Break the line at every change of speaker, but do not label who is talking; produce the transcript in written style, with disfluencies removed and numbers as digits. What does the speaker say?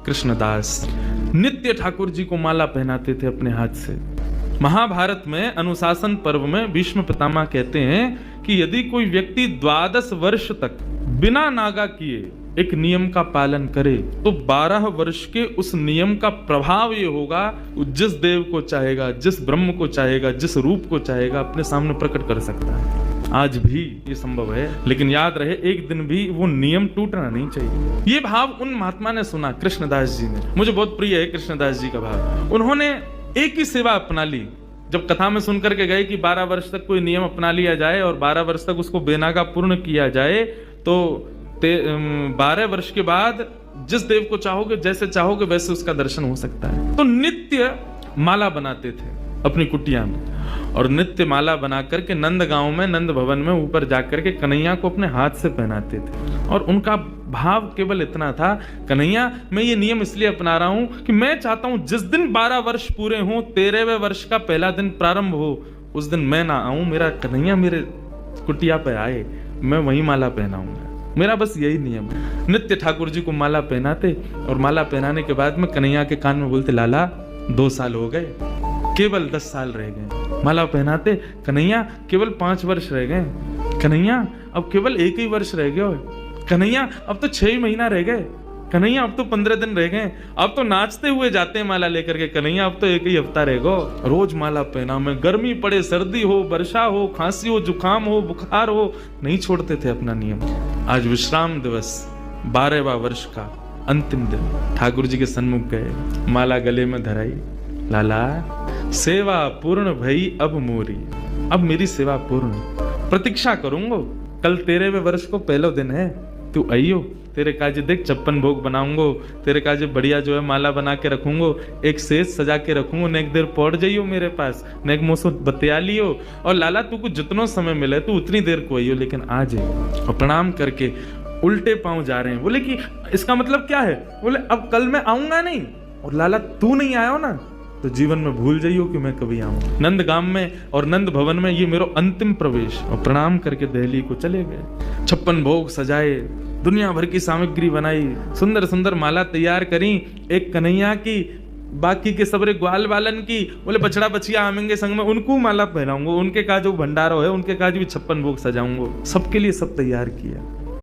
कृष्णदास नित्य ठाकुर जी को माला पहनाते थे अपने हाथ से। महाभारत में अनुशासन पर्व में भीष्म पितामह कहते हैं कि यदि कोई व्यक्ति 12 वर्ष तक बिना नागा किए एक नियम का पालन करे तो 12 वर्ष के उस नियम का प्रभाव ये होगा, जिस देव को चाहेगा, जिस ब्रह्म को चाहेगा, जिस रूप को चाहेगा अपने सामने प्रकट कर सकता है। आज भी ये संभव है, लेकिन याद रहे एक दिन भी वो नियम टूटना नहीं चाहिए। ये भाव उन महात्मा ने सुना, कृष्णदास जी ने। मुझे बहुत प्रिय है कृष्णदास जी का भाव। उन्होंने एक ही सेवा अपना ली। जब कथा में सुनकर के गए कि 12 वर्ष तक कोई नियम अपना लिया जाए और 12 वर्ष तक उसको बेनागा पूर्ण किया जाए, तो 12 वर्ष के बाद जिस देव को चाहोगे, जैसे चाहोगे वैसे उसका दर्शन हो सकता है। तो नित्य माला बनाते थे अपनी कुटिया में, और नित्य माला बना करके नंद गांव में, नंद भवन में ऊपर जाकर के कन्हैया को अपने हाथ से पहनाते थे। और उनका भाव केवल इतना था, कन्हैया मैं ये नियम इसलिए अपना रहा हूं कि मैं चाहता हूं जिस दिन 12 वर्ष पूरे हों, 13वें वर्ष का पहला दिन प्रारंभ हो, उस दिन मैं ना आऊं, मेरा कन्हैया मेरे कुटिया पे आए, मैं वही माला पहनाऊंगा। मेरा बस यही नियम है। नित्य ठाकुर जी को माला पहनाते, और माला पहनाने के बाद में कन्हैया के कान में बोलते, लाला 2 साल हो गए, केवल 10 साल रह गए। माला पहनाते, कन्हैया केवल 5 वर्ष रह गए, कन्हैया अब केवल 1 ही वर्ष रह गए, कन्हैया अब तो 6 महीना रह गए, कन्हैया अब तो 15 दिन रह गए, अब तो नाचते हुए जाते हैं माला लेकर के, कन्हैया अब तो 1 ही हफ्ता रह गो। रोज माला पहना में, गर्मी पड़े, सर्दी हो, वर्षा हो, खांसी हो, जुकाम हो, बुखार हो, नहीं छोड़ते थे अपना नियम। आज विश्राम दिवस 12वां वर्ष का अंतिम दिन, ठाकुर जी के सन्मुख गए, माला गले में धराई, लाला सेवा पूर्ण भई अब मोरी, अब मेरी सेवा पूर्ण, प्रतीक्षा करूंगो, कल 13वें वर्ष को पहला दिन है, तू आइयो, तेरे काजे देख 56 भोग बनाऊंगो, तेरे काजे बढ़िया जो है माला बना के रखूंगो, एक सेज सजा के रखूंगो, नेक देर पहुंच जाइयो मेरे पास, नेक मोसो बतिया लियो, और लाला तू को जितनो समय मिले तू उतनी देर को आइयो, लेकिन आ जाइयो। और प्रणाम करके उल्टे पांव जा रहे हैं। बोले कि इसका मतलब क्या है? बोले अब कल मैं आऊंगा नहीं, और लाला तू नहीं आयो ना तो जीवन में भूल जाइयो कि मैं कभी आऊं। नंदगाम में और नंद भवन में ये मेरा अंतिम प्रवेश। और प्रणाम करके दिल्ली को चले गए। 56 भोग सजाए, दुनिया भर की सामग्री बनाई, सुंदर सुंदर माला तैयार करी, एक कन्हैया की, बाकी के सबरे ग्वाल बालन की। बोले बछड़ा बछिया आमेंगे संग में, उनको माला पहनाऊंगा, उनके का जो भंडारा है उनके का भी 56 भोग सजाऊंगा। सबके लिए सब तैयार किया।